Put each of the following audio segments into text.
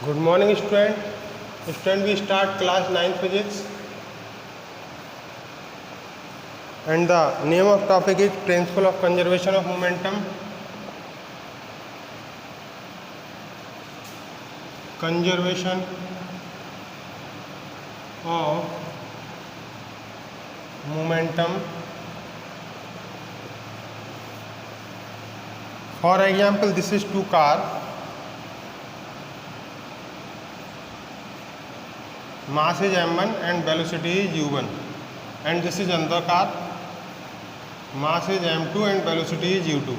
Good morning, student. Student, we start class 9 physics, and the name of topic is principle of conservation of momentum. Conservation of momentum. For example, this is two car. Mass is m1 and velocity is u1, and this is another car. Mass is m2 and velocity is u2,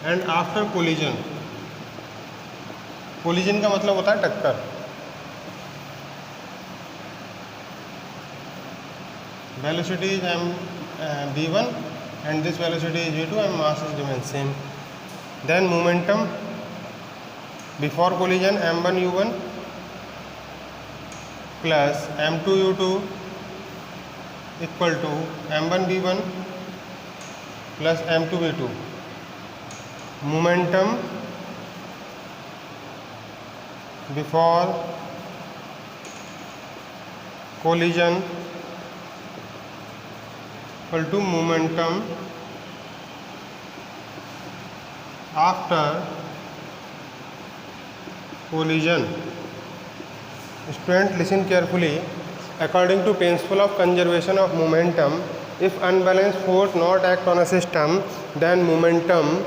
and after collision, collision का मतलब होता है टक्कर. Velocity is v1 and this velocity is v2 and mass is given same. Then momentum before collision m1 u1 plus m2 u2 equal to m1 v1 plus m2 v2. Momentum before collision equal to momentum after collision. Student, listen carefully. According to principle of conservation of momentum, if unbalanced force not act on a system, then momentum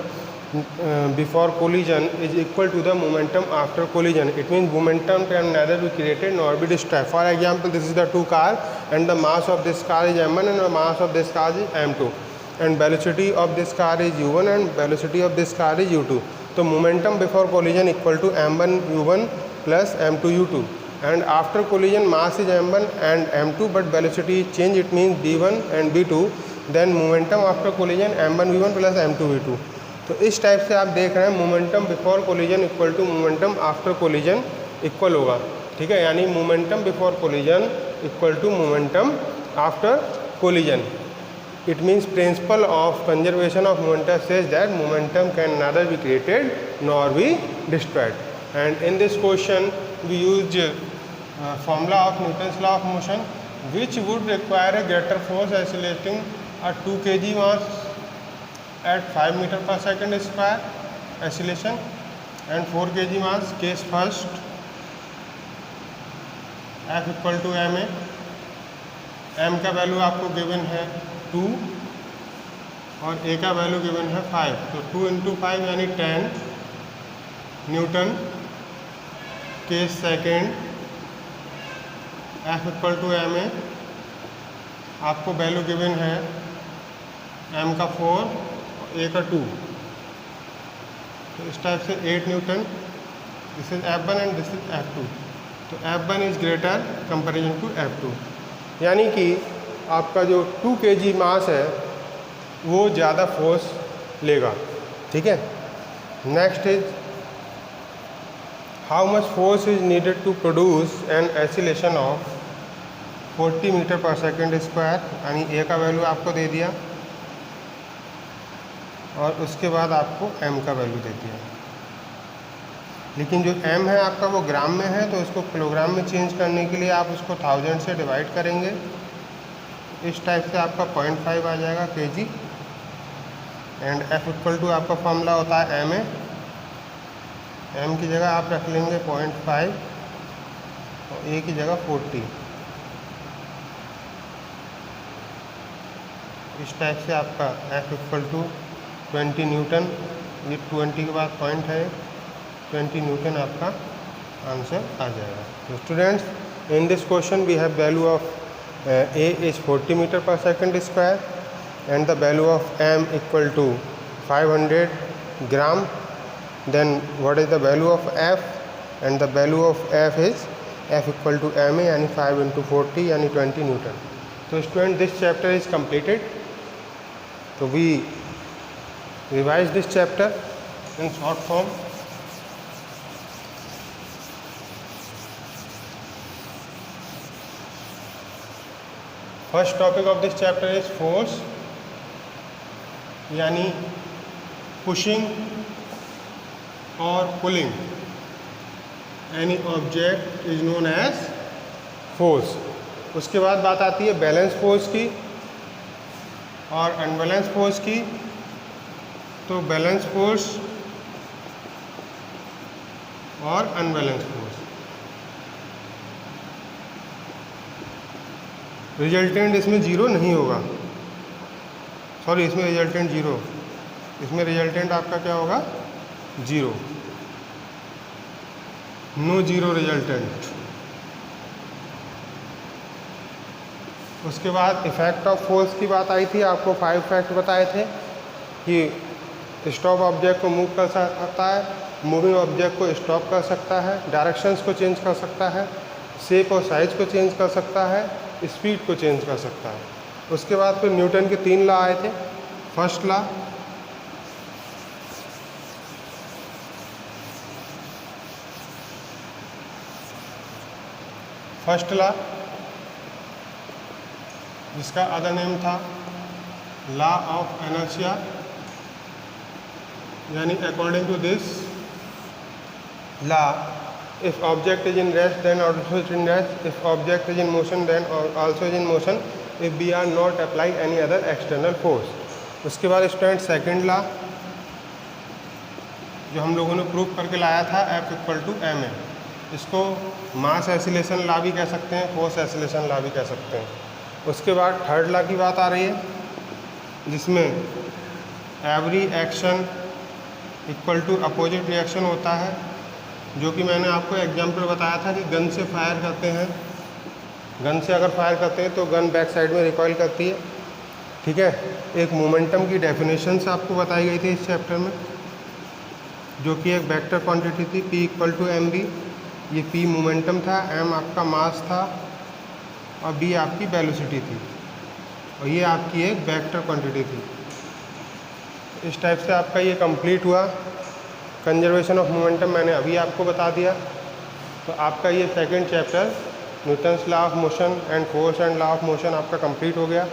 before collision is equal to the momentum after collision. It means momentum can neither be created nor be destroyed. For example, this is the two car, and the mass of this car is m1 and the mass of this car is m2, and velocity of this car is u1 and velocity of this car is u2. So momentum before collision equal to m1 u1 plus m2 u2, and after collision mass is m1 and m2 but velocity is change, it means v1 and v2. then momentum after collision m1 v1 plus m2 v2. तो इस type से आप देख रहे हैं momentum before collision equal to momentum after collision equal होगा. ठीक है, यानी momentum before collision equal to momentum after collision. It means principle of conservation of momentum says that momentum can neither be created nor be destroyed. And in this question we used formula of Newton's law of motion, which would require a greater force accelerating a 2 kg mass at 5 meter per second square acceleration and 4 kg mass. Case first, F equal to ma. m का value आपको given है 2 और a का value given है 5. तो 2 into 5 यानी 10 newton. Case second, F equal to ma. आपको value given है m का 4 और a का 2. तो इस टाइप से 8 Newton. This is F1 and this is F2. तो F1 is greater comparison to F2, यानी कि आपका जो 2 kg मास है वो ज़्यादा फोर्स लेगा. ठीक है. Next is how much force is needed to produce an acceleration of 40 metre per second square, यानी ए का वैल्यू आपको दे दिया और उसके बाद आपको m का वैल्यू दे दिया. लेकिन जो m है आपका वो ग्राम में है, तो इसको किलोग्राम में चेंज करने के लिए आप उसको 1000 से डिवाइड करेंगे. इस टाइप से आपका 0.5 आ जाएगा kg. And F equal to आपका फॉर्मूला होता है ma. m की जगह आप रख लेंगे 0.5 और a की जगह 40. इस टाइप से आपका F इक्वल टू 20 न्यूटन. ये 20 के बाद पॉइंट है, 20 न्यूटन आपका आंसर आ जाएगा. तो students, in this question we have value of a is 40 meter per second square and the value of m equal to 500 gram. Then what is the value of f? And the value of f is f equal to ma, यानी 5 into 40 यानी 20 Newton. तो student, this chapter is completed. So we revise this chapter in short form. First topic of this chapter is force, यानी pushing और pulling. Any object is known as force. उसके बाद बात आती है बैलेंस फोर्स की और अनबैलेंस फोर्स की। तो बैलेंस फोर्स और अनबैलेंस फोर्स, रिजल्टेंट इसमें जीरो नहीं होगा, सॉरी इसमें रिजल्टेंट जीरो, इसमें रिजल्टेंट आपका क्या होगा, जीरो, नो जीरो रिजल्टेंट। उसके बाद इफेक्ट ऑफ फोर्स की बात आई थी, आपको 5 इफेक्ट बताए थे कि स्टॉप ऑब्जेक्ट को मूव कर सकता है, मूविंग ऑब्जेक्ट को स्टॉप कर सकता है, डायरेक्शंस को चेंज कर सकता है, शेप और साइज को चेंज कर सकता है, स्पीड को चेंज कर सकता है। उसके बाद फिर न्यूटन के 3 लॉ आए थे। फर्स्ट लॉ, जिसका अदर नेम था लॉ ऑफ इनर्शिया, यानी according to this law if object is in rest then also is in rest, if object is in motion then also is in motion, if we are not apply any other external force. उसके बाद student second law जो हम लोगों ने prove करके लाया था, F equal to M A, इसको मास एसिलेशन लॉ भी कह सकते हैं, फोर्स एसिलेशन लॉ भी कह सकते हैं। उसके बाद थर्ड लॉ की बात आ रही है, जिसमें every action equal to opposite reaction होता है, जो कि मैंने आपको एग्जांपल बताया था कि गन से फायर करते हैं, गन से अगर फायर करते हैं तो गन बैक साइड में रिकॉइल करती है, ठीक है। एक मोमेंटम की डेफिनेशंस आपको बताई गई थी इस चैप्टर में, जो कि एक वेक्टर क्वांटिटी थी P equal to M B. ये P मोमेंटम था, M आपका मास था और B आपकी वेलोसिटी थी, और ये आपकी एक वेक्टर क्वांटिटी थी। इस टाइप से आपका ये कंप्लीट हुआ। कंजर्वेशन ऑफ मोमेंटम मैंने अभी आपको बता दिया। तो आपका ये second chapter Newton's law of motion and force and law of motion आपका कंप्लीट हो गया।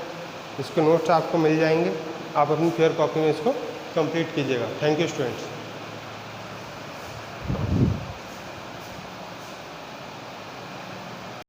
इसके नोट्स आपको मिल जाएंगे, आप अपनी फेयर कॉपी में इसको कंप्लीट कीजिएगा। Thank you students.